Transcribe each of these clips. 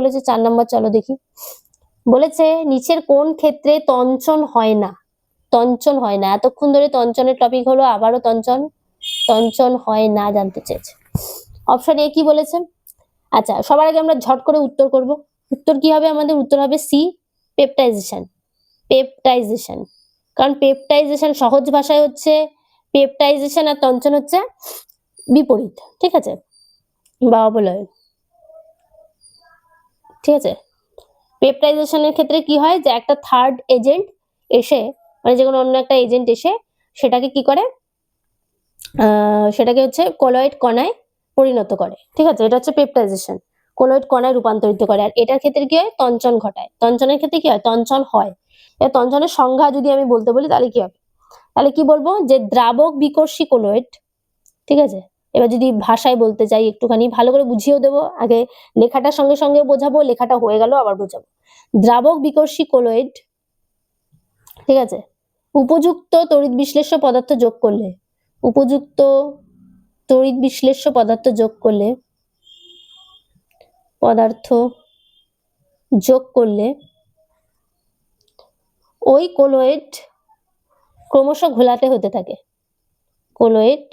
বলেছে 4 নম্বর, চলো দেখি। বলেছে নিচের কোন ক্ষেত্রে তঞ্চন হয় না? তঞ্চন হয় না, এতক্ষণ ধরে তঞ্চনের টপিক হলো, আবারও তঞ্চন হয় না জানতে চেয়েছে। অপশন এ কি বলেছে? আচ্ছা, সবার আগে আমরা ঝট করে উত্তর করব। উত্তর কি হবে আমাদের? উত্তর হবে সি, পেপটাইজেশন। পেপটাইজেশন, কারণ পেপটাইজেশন সহজ ভাষায় হচ্ছে পেপটাইজেশন আর তঞ্চন হচ্ছে বিপরীত, ঠিক আছে, বা অবলয়, ঠিক আছে। পেপটাইজেশনের ক্ষেত্রে কি হয় যে একটা থার্ড এজেন্ট এসে, মানে যে কোনো অন্য একটা এজেন্ট এসে সেটাকে কি করে, সেটাকে হচ্ছে কলয়েড কণায় পরিণত করে, ঠিক আছে, এটা হচ্ছে পেপটাইজেশন, কলয়েড কণায় রূপান্তরিত করে। আর এটার ক্ষেত্রে কি হয়? তঞ্চন ঘটায়। তঞ্চনের ক্ষেত্রে কি হয়? তঞ্চন হয়। এবার তঞ্চনের সংজ্ঞা যদি আমি বলতে বলি তাহলে কি হবে? তাহলে কি বলবো? যে দ্রাবক বিকর্ষী কলয়েড, ঠিক আছে। এবার যদি ভাষায় বলতে চাই একটুখানি ভালো করে বুঝিয়েও দেবো, আগে লেখাটার সঙ্গে সঙ্গে বোঝাবো, লেখাটা হয়ে গেল আবার বোঝাবো। দ্রাবক বিকর্ষী কলয়েড, ঠিক আছে, উপযুক্ত তড়িৎ বিশ্লেষ্য পদার্থ যোগ করলে, উপযুক্ত তড়িৎ বিশ্লেষ্য পদার্থ যোগ করলে ওই কলয়েড ক্রমশ ঘোলাটে হতে থাকে। কলয়েড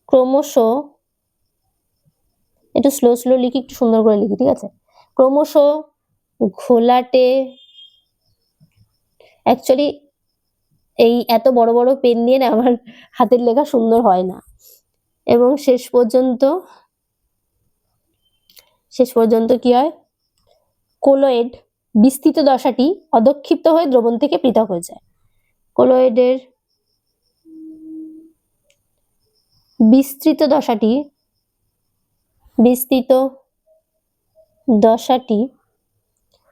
ক্রমশ, একটু স্লো লিখি, একটু সুন্দর করে লিখি, ঠিক আছে, ক্রমশ ঘোলাটে। অ্যাকচুয়ালি এই এত বড় বড় পেন দিয়ে না আমার হাতের লেখা সুন্দর হয় না। এবং শেষ পর্যন্ত কি হয়? কলয়েড বিস্তৃত দশাটি অধক্ষিপ্ত হয়ে দ্রবণ থেকে পৃথক হয়ে যায়। কলয়েডের বিস্তৃত দশাটি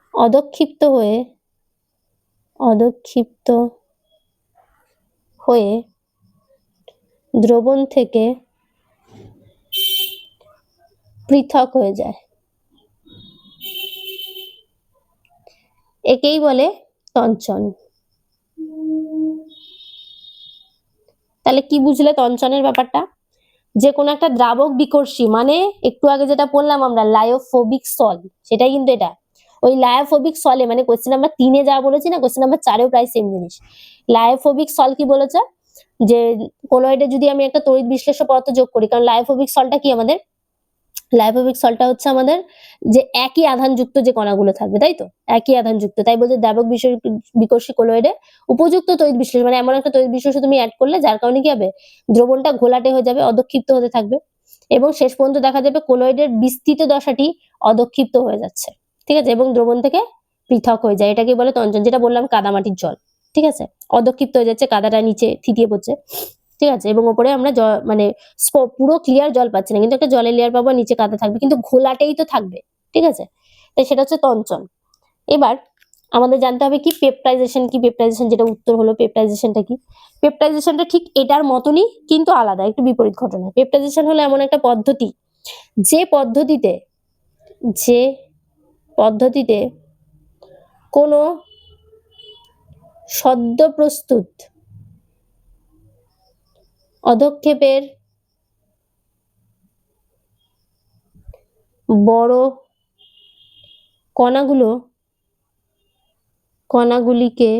অধক্ষিপ্ত হয়ে দ্রবণ থেকে পৃথক হয়ে যায়, একেই বলে তঞ্চন। তাহলে কি বুঝলে তঞ্চনের ব্যাপারটা? যে কোনো একটা দ্রাবক বিকর্ষী, মানে একটু আগে যেটা পড়লাম আমরা লায়োফোবিক সল, সেটাই কিন্তু এটা। ওই লায়োফোবিক সলে, মানে কোশ্চেন নাম্বার 3-এ যা বলেছি না, কোশ্চেন নাম্বার 4-এও প্রায় সেম জিনিস। লায়োফোবিক সল কি বলেছে? যে কলয়েডে যদি আমি একটা তড়িৎ বিশ্লেষ্য পদার্থ যোগ করি, কারণ লায়োফোবিক সলটা কি আমাদের, লায়োফোবিক সলটা হচ্ছে আমাদের যে একই আধানযুক্ত যে কণাগুলো থাকবে, তাই তো, একই আধানযুক্ত, তাই বলছে দ্রাবক বিকর্ষী কলয়েডে উপযুক্ত তড়িৎ বিশ্লেষ্য, মানে এমন একটা তড়িৎ বিশ্লেষ্য তুমি অ্যাড করলে যার কারণে কি হবে? দ্রবণটা ঘোলাটে হয়ে যাবে, অধক্ষিপ্ত হতে থাকবে, এবং শেষ পর্যন্ত দেখা যাবে কলয়েডের বিস্তৃত দশাটি অধক্ষিপ্ত হয়ে যাচ্ছে, ঠিক আছে, এবং দ্রবণ থেকে পৃথক হয়ে যায়। এটাকে বলে তঞ্চন, যেটা বললাম কাদামাটির জল, ঠিক আছে, অধক্ষিপ্ত হয়ে যাচ্ছে, কাদাটা নিচে থিতিয়ে পড়ছে, ঠিক আছে, এবং ওপরে আমরা মানে পুরো ক্লিয়ার জল পাচ্ছি না, কিন্তু একটা জলের লেয়ার পাবো, নিচে কাদা থাকবে, কিন্তু ঘোলাটেই তো থাকবে, ঠিক আছে, তাই সেটা হচ্ছে তঞ্চন। এবার আমাদের জানতে হবে কি পেপটাইজেশন কি। পেপটাইজেশন যেটা উত্তর হলো, পেপটাইজেশনটা কি? পেপটাইজেশনটা ঠিক এটার মতনই কিন্তু আলাদা, একটু বিপরীত ঘটনা। পেপটাইজেশন হলো এমন একটা পদ্ধতি যে পদ্ধতিতে কোনো সদ্য প্রস্তুত অধক্ষেপের বড় কণাগুলিকে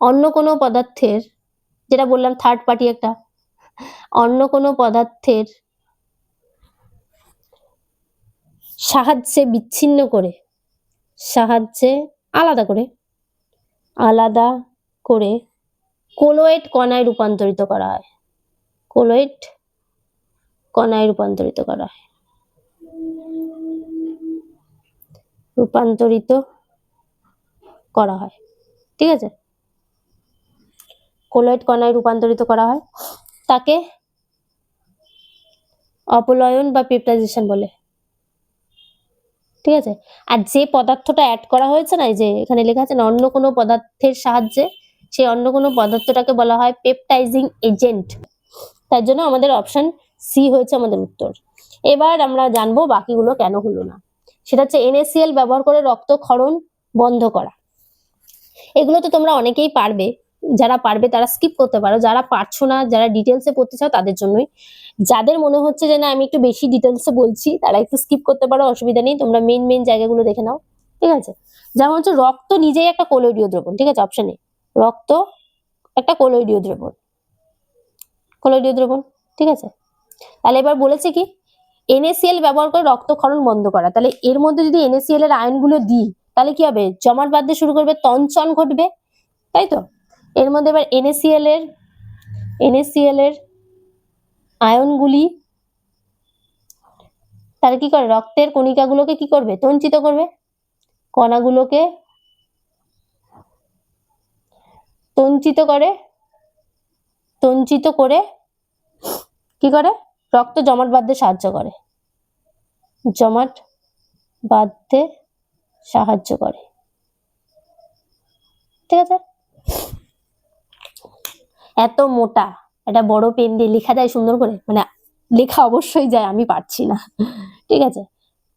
অন্য কোনো পদার্থের, যেটা বললাম থার্ড পার্টি একটা, অন্য কোনো পদার্থের সাহায্যে বিচ্ছিন্ন করে, আলাদা করে কলয়েড কণায় রূপান্তরিত করা হয়। ঠিক আছে, কলয়েড কণায় রূপান্তরিত করা হয়, তাকে অপলয়ন বা পেপটাইজেশন বলে, ঠিক আছে। আর যে পদার্থটা অ্যাড করা হয়েছে না, এই যে এখানে লেখা আছে না অন্য কোনো পদার্থের সাহায্যে, সেই অন্য কোনো পদার্থটাকে বলা হয় পেপটাইজিং এজেন্ট। তার জন্য আমাদের অপশন সি হয়েছে আমাদের উত্তর। এবার আমরা জানবো বাকিগুলো কেন হলো না। সেটা হচ্ছে NaCl ব্যবহার করে রক্তক্ষরণ বন্ধ করা। এগুলো তো তোমরা অনেকেই পারবে, যারা পারবে তারা স্কিপ করতে পারো, যারা পারছো না, যারা ডিটেলসে পড়তে চাও তাদের জন্যই। যাদের মনে হচ্ছে যে না আমি একটু বেশি ডিটেলসে বলছি তারা একটু স্কিপ করতে পারো, অসুবিধা নেই, তোমরা মেন জায়গাগুলো দেখে নাও, ঠিক আছে। যেমন হচ্ছে রক্ত নিজেই একটা কোলয়েডীয় দ্রবণ, ঠিক আছে, অপশন এ রক্ত একটা কোলয়েডীয় দ্রবণ, কোলয়েডীয় দ্রবণ, ঠিক আছে। তাহলে এবার বলেছে কি NaCl ব্যবহার করে রক্তক্ষরণ বন্ধ করা, তাহলে এর মধ্যে যদি NaCl এর আয়নগুলো দিই তাহলে কি হবে, জমাট বাঁধতে শুরু করবে, তঞ্চন ঘটবে, তাই তো। এর মধ্যে এবার NaCl এর আয়নগুলি তাহলে কি করে, রক্তের কণিকাগুলোকে কি করবে, তঞ্চিত করবে, কণাগুলোকে তঞ্চিত করে কি করে, রক্ত জমাট বাঁধতে সাহায্য করে, জমাট বাঁধতে সাহায্য করে, ঠিক আছে। এত মোটা একটা বড় পেন দিয়ে লেখা যায় সুন্দর করে, মানে লেখা অবশ্যই যায়, আমি পারছি না, ঠিক আছে।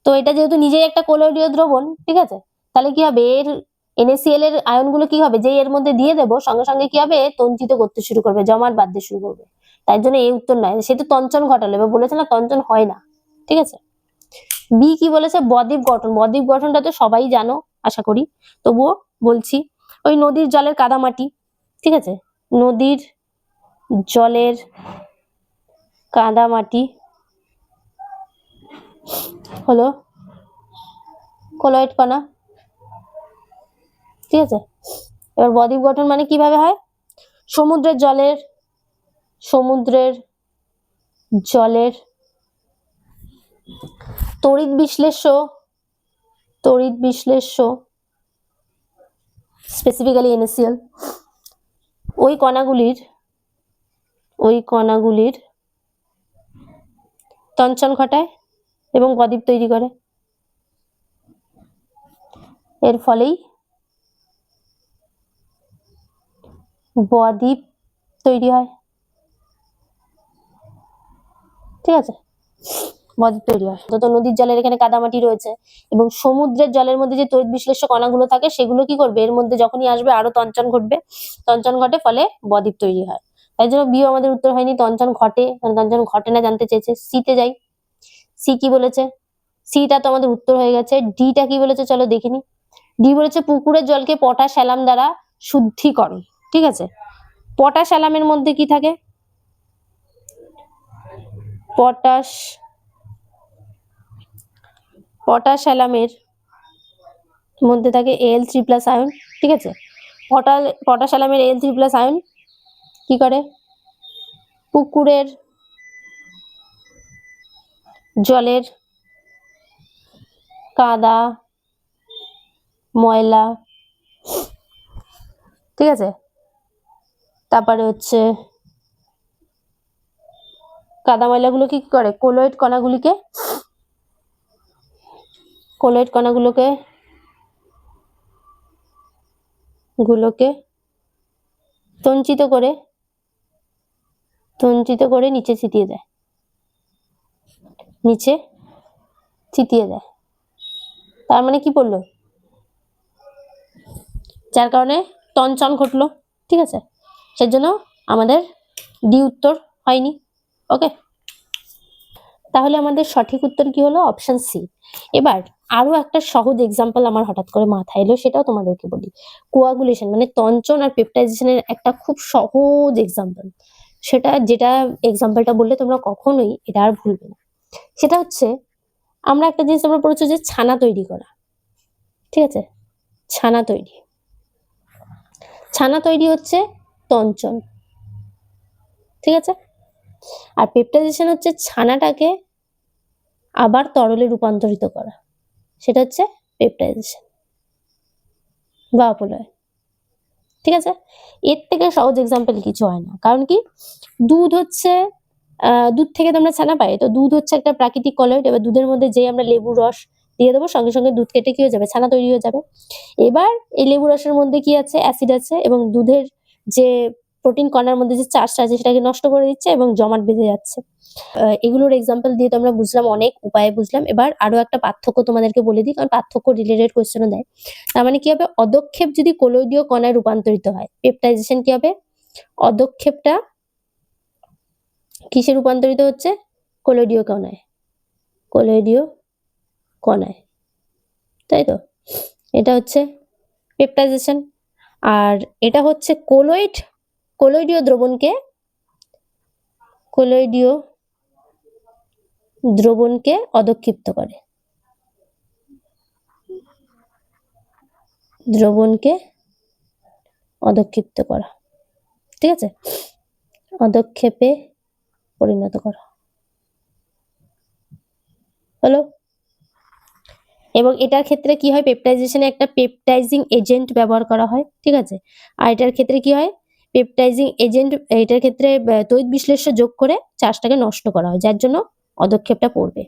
তো এটা যেহেতু নিজেই একটা কোলয়েডীয় দ্রবণ, ঠিক আছে, তাহলে কি হবে, এর NaCl এর আয়নগুলো কি হবে, যে এর মধ্যে দিয়ে দেবো সঙ্গে সঙ্গে কি হবে, তঞ্চিত করতে শুরু করবে, জমাট বাঁধতে শুরু করবে, তাই জন্য এই উত্তর নয়, সে তো তঞ্চন ঘটালো, এবার বলেছে না তঞ্চন হয় না, ঠিক আছে। বি কি বলেছে, বদ্বীপ গঠন, বদ্বীপ গঠনটা তো সবাই জানো আশা করি, তবুও বলছি, ওই নদীর জলের কাদামাটি, ঠিক আছে, নদীর জলের কাদামাটি হলো কলয়েড কণা, ঠিক আছে। এবার বদ্বীপ গঠন মানে কিভাবে হয়, সমুদ্রের জলের তড়িৎ বিশ্লেষ্য স্পেসিফিক্যালি NaCl ওই কণাগুলির তঞ্চন ঘটায় এবং বদ্বীপ তৈরি করে, এর ফলেই বদ্বীপ তৈরি হয়, ঠিক আছে, বদ্বীপ তৈরি হয়। তো নদীর জলের এখানে কাদামাটি রয়েছে এবং সমুদ্রের জলের মধ্যে যে তড়িৎ বিশ্লেষ্য কণাগুলো থাকে সেগুলো কি করবে, এর মধ্যে যখনই আসবে আরো তঞ্চন ঘটে, ফলে বদ্বীপ তৈরি হয়। তাই জন্য বিও আমাদের উত্তর হয়নি, তঞ্চন ঘটে, তঞ্চন ঘটে না জানতে চেয়েছে। সিতে যাই, সি কি বলেছে, সিটা তো আমাদের উত্তর হয়ে গেছে। ডিটা কি বলেছে চলো দেখিনি, ডি বলেছে পুকুরের জলকে পটাশ অ্যালাম দ্বারা শুদ্ধিকরণ, ঠিক আছে। পটাশ অ্যালামের মধ্যে কি থাকে, পটাশ অ্যালামের মধ্যে থাকে Al3+ আয়ন, ঠিক আছে। পটাশ অ্যালামের Al3+ আয়ন কি করে, পুকুরের জলের কাদা ময়লা, ঠিক আছে, তারপরে হচ্ছে কাদা ময়লাগুলো কি করে, কোলয়েড কণাগুলোকে তঞ্চিত করে নিচে ছিটিয়ে দেয়, তার মানে কি পড়লো, যার কারণে তঞ্চন ঘটলো, ঠিক আছে। সেজন্য আমাদের ডি উত্তর হয়নি, ওকে। তাহলে আমাদের সঠিক উত্তর কি হলো, অপশন সি। এবার আরো একটা সহজ এক্সাম্পল আমার হঠাৎ করে মাথায় এলো, সেটাও তোমাদেরকে বলি। কোয়াগুলেশন মানে তঞ্চন আর পেপটাইজেশনের একটা খুব সহজ এক্সাম্পল, যেটা এক্সাম্পলটা বললে তোমরা কখনোই এটা আর ভুলবে না। সেটা হচ্ছে, আমরা একটা জিনিস আমরা পড়েছি যে ছানা তৈরি করা, ঠিক আছে, ছানা তৈরি হচ্ছে তঞ্চন, ঠিক আছে। আর পেপটাইজেশন হচ্ছে ছানাটাকে আবার তরলে রূপান্তরিত করা, সেটা হচ্ছে পেপটাইজেশন বা অপলয়, ঠিক আছে। এর থেকে সহজ এক্সাম্পল কিছু হয় না, কারণ কি, দুধ থেকে তোমরা ছানা পাই, তো দুধ হচ্ছে একটা প্রাকৃতিক কলয়েড। এবার দুধের মধ্যে যে আমরা লেবুর রস দিয়ে দেবো, সঙ্গে সঙ্গে দুধ কেটে কি হয়ে যাবে, ছানা তৈরি হয়ে যাবে। এবার এই লেবু রসের মধ্যে কি আছে, অ্যাসিড আছে, এবং দুধের যে প্রোটিন কণার মধ্যে যে চার্জটা আছে সেটাকে নষ্ট করে দিচ্ছে এবং জমাট বেঁধে যাচ্ছে। এগুলোর এক্সাম্পল দিয়ে তো আমরা বুঝলাম, অনেক উপায়ে বুঝলাম। এবার আরো একটা পার্থক্য তোমাদেরকে বলে দিই, কারণ পার্থক্য রিলেটেড কোয়েশ্চেনও দেয়। তার মানে কি হবে, অদক্ষেপ যদি কোলয়েডীয় কণায় রূপান্তরিত হয়, পেপটাইজেশন কি হবে, অদক্ষেপটা কিসে রূপান্তরিত হচ্ছে, কোলয়েডীয় কণায়, কোলয়েডীয় কণায়, তাই তো, এটা হচ্ছে পেপটাইজেশন। আর এটা হচ্ছে কোলয়েডীয় দ্রবণকে অদক্ষিপ্ত করে, দ্রবণকে অদক্ষিপ্ত করা, ঠিক আছে, অদক্ষেপে পরিণত করা হলো। এবং এটার ক্ষেত্রে কি হয়, পেপটাইজেশনে একটা পেপটাইজিং এজেন্ট ব্যবহার করা হয়, ঠিক আছে। আর এটার ক্ষেত্রে কি হয়, পেপটাইজিং এজেন্ট, এটার ক্ষেত্রে তড়িৎ বিশ্লেষ্য যোগ করে চার্জটাকে নষ্ট করা হয়, যার জন্য অদক্ষেপটা পড়বে।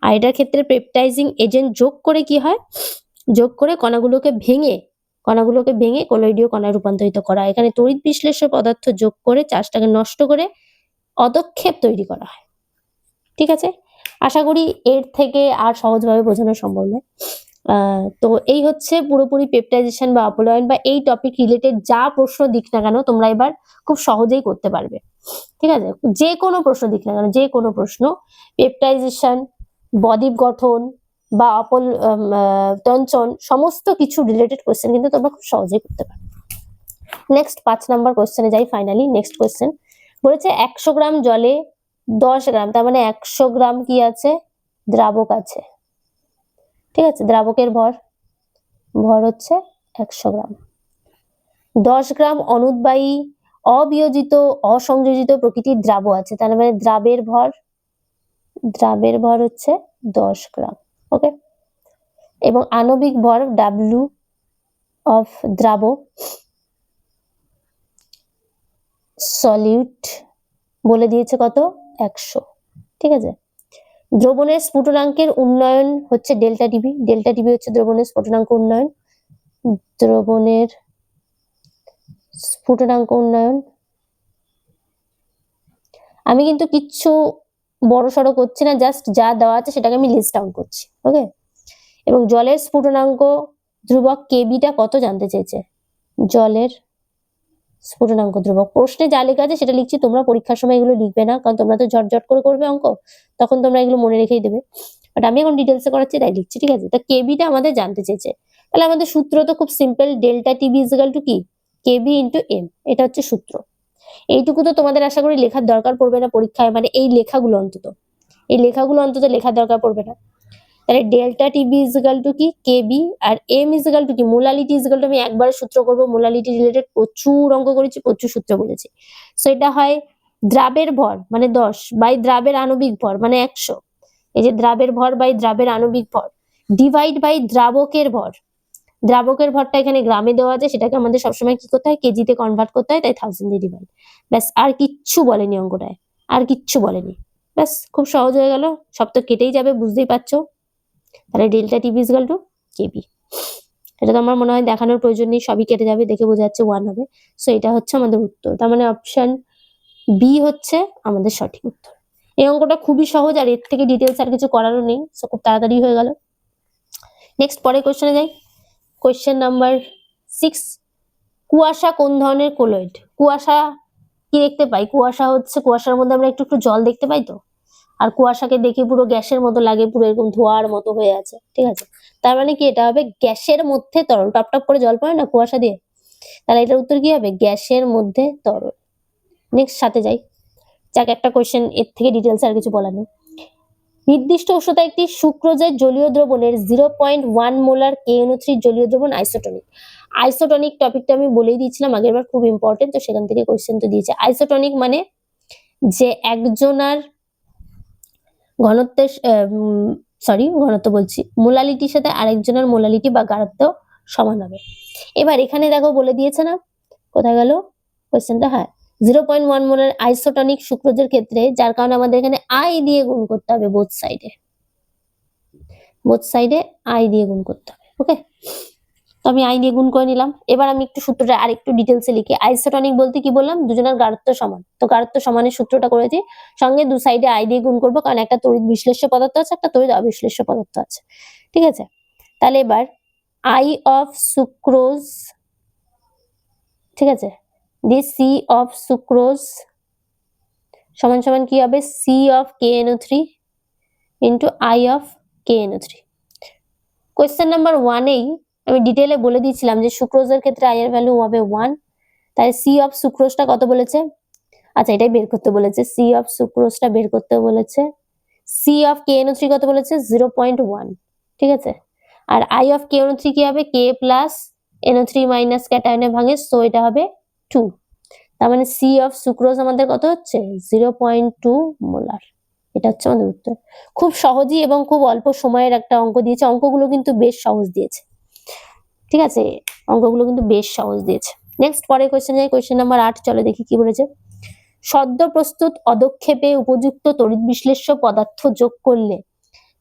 আর এটার ক্ষেত্রে পেপটাইজিং এজেন্ট যোগ করে কি হয়, যোগ করে কণাগুলোকে ভেঙে কোলয়েডীয় কণায় রূপান্তরিত করা হয়। এখানে তড়িৎ বিশ্লেষ্য পদার্থ যোগ করে চার্জটাকে নষ্ট করে অদক্ষেপ তৈরি করা হয়, ঠিক আছে। আশা করি এর থেকে আর সহজভাবে বোঝানো সম্ভব নয়। তো এই হচ্ছে পুরোপুরি পেপটাইজেশন বা অপলয়ন বা এই টপিক রিলেটেড যা প্রশ্ন দিক না কেন তোমরা এবার খুব সহজেই করতে পারবে, ঠিক আছে। যে কোনো প্রশ্ন দিক না কেন, যে কোনো প্রশ্ন, পেপটাইজেশন, বদ্বীপ গঠন বা তঞ্চন, সমস্ত কিছু রিলেটেড কোয়েশ্চেন কিন্তু তোমরা খুব সহজেই করতে পারবে। নেক্সট 5 নাম্বার কোয়েশ্চেনে যাই। ফাইনালি নেক্সট কোয়েশ্চেন বলেছে 100 গ্রাম জলে 10 গ্রাম, তার মানে 100 গ্রাম কি আছে, দ্রাবক আছে, ঠিক আছে। দ্রাবকের ভর হচ্ছে 100 গ্রাম। 10 গ্রাম অনুদ্বায়ী অবিয়োজিত অসংযোজিত প্রকৃতির দ্রাব আছে, তার মানে দ্রাবের ভর হচ্ছে 10 গ্রাম, ওকে। এবং আণবিক ভর W অফ দ্রাব সলিউট বলে দিয়েছে কত, 100, ঠিক আছে। দ্রবণের স্ফুটনাঙ্কের উন্নয়ন হচ্ছে ডেল্টা টিবি, ডেল্টা টিবি হচ্ছে দ্রবণের স্ফুটনাঙ্ক উন্নয়ন, দ্রবণের স্ফুটনাঙ্ক উন্নয়ন। আমি কিন্তু কিচ্ছু বড় সড়ো করছি না, জাস্ট যা দেওয়া আছে সেটাকে আমি লিস্ট ডাউন করছি, ওকে। এবং জলের স্ফুটনাঙ্ক ধ্রুবক কেবিটা কত জানতে চেয়েছে, জলের স্ফুটনাঙ্ক ধ্রুবক। প্রশ্নে যা লেখা আছে সেটা লিখছি, তোমরা পরীক্ষার সময় এগুলো লিখবে না, কারণ তোমরা তো ঝটঝট করে করবে অঙ্ক, তখন তোমরা এগুলো মনে রেখেই দেবে। বাট আমি এখন ডিটেলসে করাচ্ছি তাই লিখছি, ঠিক আছে। তা কেবিটা আমাদের জানতে চেয়েছে, তাহলে আমাদের সূত্র তো খুব simple, delta TB equal to কি, কেবি ইন্টু এম, এটা হচ্ছে সূত্র। এইটুকু তো তোমাদের আশা করি লেখার দরকার পড়বে না পরীক্ষায়, মানে এই লেখাগুলো অন্তত লেখার দরকার পড়বে না। তাহলে ডেল্টা টিবি ইকুয়াল টু কি, কেবি, আর এম ইকুয়াল টু কি, মোলালিটি ইকুয়াল টু, আমি একবারে সূত্র করবো, মোলালিটি রিলেটেড প্রচুর অঙ্ক করেছি, প্রচুর সূত্র বলেছি। সো এটা হয় দ্রাবের ভর মানে 10 বাই দ্রাবের আণবিক ভর মানে 100, এই যে দ্রাবের ভর বাই দ্রাবের আণবিক ভর ডিভাইড বাই দ্রাবকের ভর, দ্রাবকের ভরটা এখানে গ্রামে দেওয়া আছে, সেটাকে আমাদের সবসময় কি করতে হয়, কেজিতে কনভার্ট করতে হয়, তাই 1000 দিয়ে ডিভাইড। ব্যাস, আর কিচ্ছু বলেনি অঙ্কটায়, আর কিচ্ছু বলেনি, ব্যাস খুব সহজ হয়ে গেল, সব তো কেটেই যাবে বুঝতেই পারছো। তাহলে ডেল্টা টিবি ইকুয়াল টু কেবি, এটা তো আমার মনে হয় দেখানোর প্রয়োজন নেই, সবই কেটে যাবে, দেখে বোঝা যাচ্ছে 1 হবে। সো এটা হচ্ছে আমাদের উত্তর, তার মানে অপশন বি হচ্ছে আমাদের সঠিক উত্তর। এই অঙ্কটা খুবই সহজ, আর এর থেকে ডিটেলস আর কিছু করারও নেই, সো খুব তাড়াতাড়ি হয়ে গেল। নেক্সট পরের কোশ্চেনে যাই। কোয়েশ্চেন নাম্বার 6, কুয়াশা কোন ধরনের কোলয়েড? কুয়াশা কি দেখতে পাই, কুয়াশার মধ্যে আমরা একটু একটু জল দেখতে পাই তো, আর কুয়াশাকে দেখে পুরো গ্যাসের মতো লাগে, পুরো এরকম ধোঁয়ার মতো হয়ে আছে, ঠিক আছে। তার মানে কি, এটা হবে গ্যাসের মধ্যে তরল, টপ টপ করে জল পড়ে না কুয়াশা দিয়ে, তাহলে এটার উত্তর কি হবে, গ্যাসের মধ্যে তরল। নেক্সট সাথে যাই, যাক একটা কোয়েশ্চেন, এর থেকে ডিটেলস আর কিছু বলার নেই। নির্দিষ্ট উষ্ণতা একটি সুক্রোজের জলীয় দ্রবণের 0.1 মোলার KNO3 জলীয় দ্রবণ আইসোটনিক। আইসোটনিক টপিকটা আমি বলেই দিয়েছিলাম আগের বার, খুব ইম্পর্টেন্ট, তো সেখান থেকে কোয়েশ্চেন তো দিয়েছে। আইসোটনিক মানে যে একজনার ঘনত্ব বলছি, মোলালিটির সাথে আরেকজনের মোলালিটি বা গাঢ়ত্ব সমান হবে। এবার এখানে দেখো বলে দিয়েছে না, কোথায় গেল কোয়েশ্চেনটা, হ্যাঁ 0.1 মোলার আইসোটনিক সুক্রোজের ক্ষেত্রে, যার কারণে আমাদের এখানে আই দিয়ে গুণ করতে হবে, বোথ সাইডে আই দিয়ে গুণ করতে হবে, ওকে। তো আমি আই দিয়ে গুণ করে নিলাম। এবার আমি একটু সূত্রটা আরেকটু ডিটেলসে লিখি। আইসোটনিক বলতে কি বললাম, দুজনের গাঢ়ত্ব সমান, তো গাঢ়ত্ব সমানের সূত্রটা করেছি, সঙ্গে দু সাইডে আই দিয়ে গুণ করবো, কারণ একটা তড়িৎ বিশ্লেষ্য পদার্থ আছে, একটা তড়িৎ অবিশ্লেষ্য পদার্থ আছে। ঠিক আছে, তাহলে এবার আই অফ সুক্রোজ, ঠিক আছে, দিয়ে সি অফ সুক্রোজ সমান সমান কি হবে, C of KNO3 into I of KNO3। Question number 1-এই আমি ডিটেলে বলে দিয়েছিলাম যে সুক্রোজের ক্ষেত্রে আই এর ভ্যালু হবে 1, তাই সি অফ সুক্রোজটা কত বলেছে, আচ্ছা এটাই বের করতে বলেছে, সি অফ সুক্রোজটা বের করতে বলেছে, সি অফ KNO3 কত বলেছে 0.1, ঠিক আছে, আর আই অফ KNO3 কি হবে, K প্লাস NO3 মাইনাস ক্যাটায়নে ভাঙে, সো এটা হবে 2, তার মানে সি অফ সুক্রোজ আমাদের কত হচ্ছে 0.2 মোলার। এটা হচ্ছে আমাদের উত্তর। খুব সহজই এবং খুব অল্প সময়ের একটা অঙ্ক দিয়েছে, অঙ্কগুলো কিন্তু বেশ সহজ দিয়েছে, ঠিক আছে, অঙ্কগুলো কিন্তু বেশ সহজ দিয়েছে। নেক্সট পরের কোয়েশ্চেন যাই, কোয়েশ্চেন নাম্বার 8, চলো দেখি কি বলেছে। সদ্য প্রস্তুত অদক্ষেপে উপযুক্ত তড়িৎ বিশ্লেষ্য পদার্থ যোগ করলে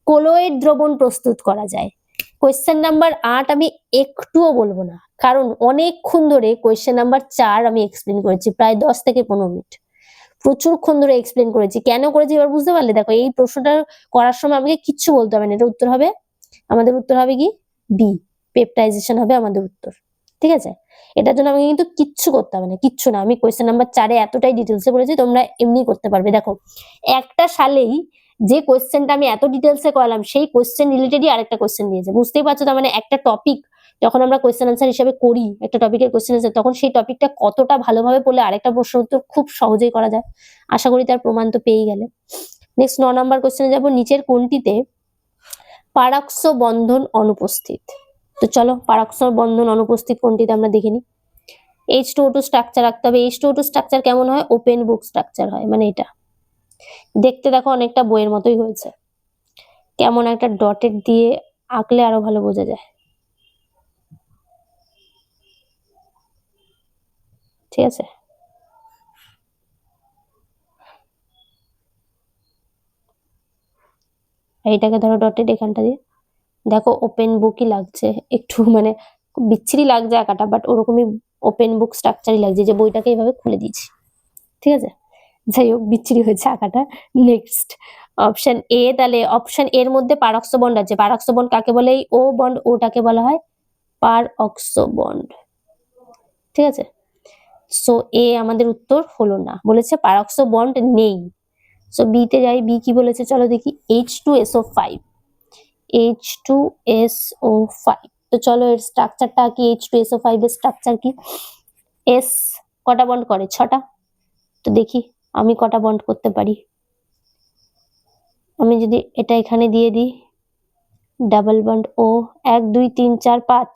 কোলয়েড দ্রবণ প্রস্তুত করা যায়। কোয়েশ্চেন নাম্বার 8 আমি একটুও বলবো না, কারণ অনেকক্ষণ ধরে কোয়েশ্চেন নাম্বার 4 আমি এক্সপ্লেন করেছি, প্রায় 10 থেকে 15 মিনিট প্রচুরক্ষণ ধরে এক্সপ্লেন করেছি। কেন করেছি এবার বুঝতে পারলে? দেখো এই প্রশ্নটা করার সময় আমাকে কিচ্ছু বলতে হবে না, এটা উত্তর হবে, আমাদের উত্তর হবে কি বি, পেপটাইজেশন হবে আমাদের উত্তর, ঠিক আছে। এটার জন্য আমাকে কিন্তু কিচ্ছু করতে হবে না, কিচ্ছু না, আমি কোয়েশ্চেন নাম্বার 4-এ এতটাই ডিটেলসে বলেছি, তোমরা এমনি করতে পারবে। দেখো একটা সালেই যে কোয়েশ্চেনটা আমি এত ডিটেলসে করালাম, সেই কোয়েশ্চেন রিলেটেডই আরেকটা কোয়েশ্চেন দিয়েছে, বুঝতেই পারছো। তার মানে একটা টপিক যখন আমরা কোয়েশ্চেন আনসার হিসেবে করি, একটা টপিকের কোয়েশ্চেন আনসার, তখন সেই টপিকটা কতটা ভালোভাবে পড়লে আরেকটা প্রশ্ন উত্তর খুব সহজেই করা যায়। আশা করি তার প্রমাণ তো পেয়েই গেলে। নেক্সট 9 নম্বর কোয়েশ্চেনে যাব, নিচের কোনটিতে পারক্স বন্ধন অনুপস্থিত। তো চলো পারক্স বন্ধন অনুপস্থিত কোনটিতে আমরা দেখে নিই। H2O2 স্ট্রাকচার রাখতে হবে। H2O2 স্ট্রাকচার কেমন হয়, ওপেন বুক স্ট্রাকচার হয়, মানে এটা দেখতে দেখো অনেকটা বইয়ের মতোই হয়েছে, কেমন একটা ডটেড দিয়ে আঁকলে আরো ভালো বোঝা যায়, ঠিক আছে। এইটাকে ধরো ডটেড এখানটা দিয়ে, দেখো ওপেন বুকই লাগছে, একটু মানে বিচ্ছিরি লাগছে আঁকাটা, বাট ওরকমই ওপেন বুক স্ট্রাকচারই লাগছে, যে বইটাকে এইভাবে খুলে দিয়েছি, ঠিক আছে। যাই হোক বিচ্ছিরি হয়েছে আঁকাটা। নেক্সট অপশন এ, তাহলে অপশন এর মধ্যে পারক্স বন্ড আছে, পারক্স বন্ড কাকে বলে, এই ও বন্ড, ওটাকে বলা হয় পারক্স বন্ড, ঠিক আছে। সো এ আমাদের উত্তর হলো না, বলেছে পারক্স বন্ড নেই। সো বি তে যাই, বি কি বলেছে চলো দেখি, H2SO5, H2SO5, তো চলো এর স্ট্রাকচারটা কি, H2SO5 এর স্ট্রাকচার কি, এস কটা বন্ড করে, 6টা, তো দেখি আমি কটা বন্ড করতে পারি। আমি যদি এটা এখানে দিয়ে দিই, ডাবল বন্ড ও, 1 2 3 4 5,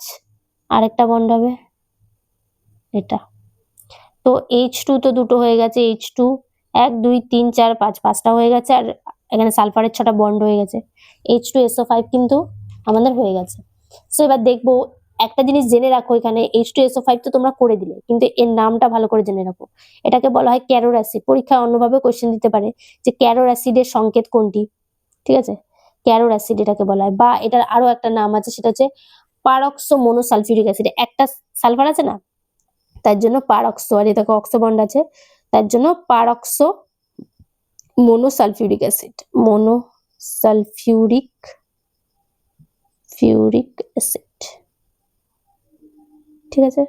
আরেকটা বন্ড হবে এটা, তো H2 তো দুটো হয়ে গেছে, H2 1 2 3 4 5, 5টা হয়ে গেছে, আর এখানে সালফারের 6টা বন্ড হয়ে গেছে, H2SO5 কিন্তু আমাদের হয়ে গেছে। সো এবার দেখবো, একটা জিনিস জেনে রাখো, এখানে H2SO5 তো তোমরা করে দিলে, কিন্তু এর নামটা ভালো করে জেনে রাখো, এটাকে বলা হয় ক্যারোর অ্যাসিড। পরীক্ষায় অন্যভাবে কোশ্চেন দিতে পারে যে ক্যারোর অ্যাসিডের সংকেত কোনটি, ঠিক আছে, ক্যারোর অ্যাসিড এটাকে বলা হয়, বা এটার আরো একটা নাম আছে, সেটা হচ্ছে পারক্সো মনোসালফিউরিক অ্যাসিড, একটা সালফার আছে না, তার জন্য পারক্সো, আর এটাকে অক্সো বন্ড আছে, তার জন্য পারক্সো মনোসালফিউরিক অ্যাসিড, মনোসালফিউরিক অ্যাসিড, ঠিক আছে।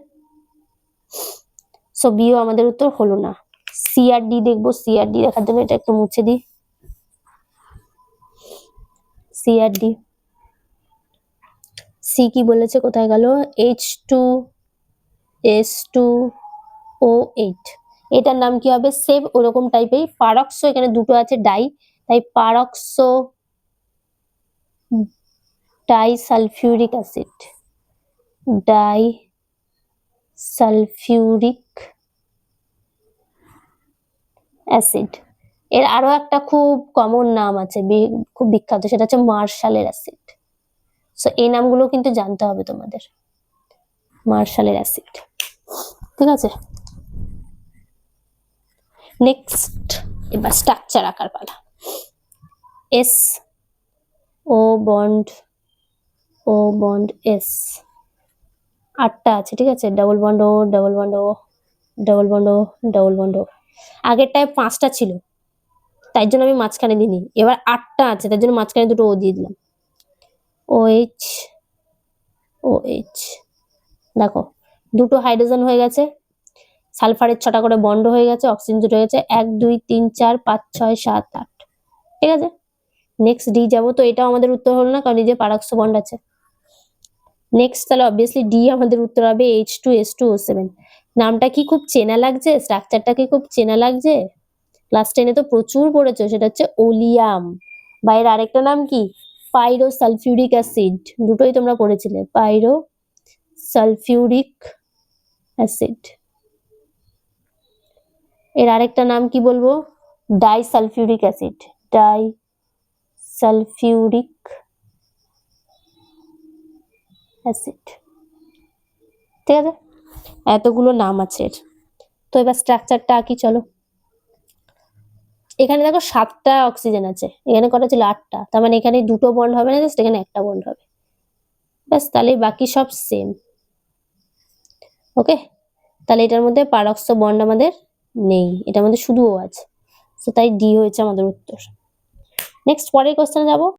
সো বিও আমাদের উত্তর হলো না। সি আর ডি দেখবো, সি আর ডি দেখার জন্য এটা একটু মুছে দিই, সি আর ডি, সি কি বলেছে, কোথায় গেল, H2S2O8, এটার নাম কি হবে, সেম ওরকম টাইপের পারক্সো, এখানে দুটো আছে ডাই, তাই পারক্সো ডাইসালফিউরিক অ্যাসিড, ডাইসালফিউরিক অ্যাসিড। এর আরো একটা খুব কমন নাম আছে, খুব বিখ্যাত, সেটা হচ্ছে মার্শালের অ্যাসিড। সো এই নামগুলো কিন্তু জানতে হবে তোমাদের, মার্শালের অ্যাসিড, ঠিক আছে। নেক্সট এবার স্ট্রাকচার আকার পালা, এস ও বন্ড এস, 8টা আছে, ঠিক আছে, ডাবল বন্ড ও, ডাবল বন্ড ও, ডাবল বন্ড ও, ডাবল বন্ড ও। আগেরটায় 5টা ছিল, তাই জন্য আমি মাঝখানে দিইনি। এবার 8টা আছে, তার জন্য মাঝখানে দুটো ও দিয়ে দিলাম। OH OH, দেখো দুটো হাইড্রোজেন হয়ে গেছে, সালফারের 6টা করে বন্ড হয়ে গেছে, অক্সিজেন দুটো হয়ে গেছে, 1 2 3 4 5 6 7 8, ঠিক আছে। নেক্সট ডি যাবো, তো এটাও আমাদের উত্তর হলো না, কারণ এই যে পারক্স বন্ড আছে। নেক্সট তাহলে অবভিয়াসলি ডি আমাদের উত্তর হবে H2S2O7। নামটা কি খুব চেনা লাগছে, স্ট্রাকচারটা কি খুব চেনা লাগছে? ক্লাস 10-এ তো প্রচুর পড়েছো, সেটা হচ্ছে ওলিয়াম, বা এর আরেকটা নাম কি, পাইরো সালফিউরিক অ্যাসিড, দুটোই তোমরা পড়েছিলে, পাইরো সালফিউরিক অ্যাসিড। এর আরেকটা নাম কি বলবো, die sulphuric acid, die sulphuric acid, ঠিক আছে। এতগুলো নাম আছে এর। তো এবার স্ট্রাকচারটা আঁকি, চলো। এখানে দেখো 7টা অক্সিজেন আছে, এখানে কটা ছিল 8টা, তার মানে এখানে দুটো বন্ড হবে না, জাস্ট এখানে একটা বন্ড হবে, ব্যাস, তাহলে বাকি সব সেম। ওকে, তাহলে এটার মধ্যে পারক্স বন্ড আমাদের নেই, এটার মধ্যে শুধু ও আছে, তো তাই ডি হয়েছে আমাদের উত্তর। নেক্সট পরের কোশ্চেনে যাবো।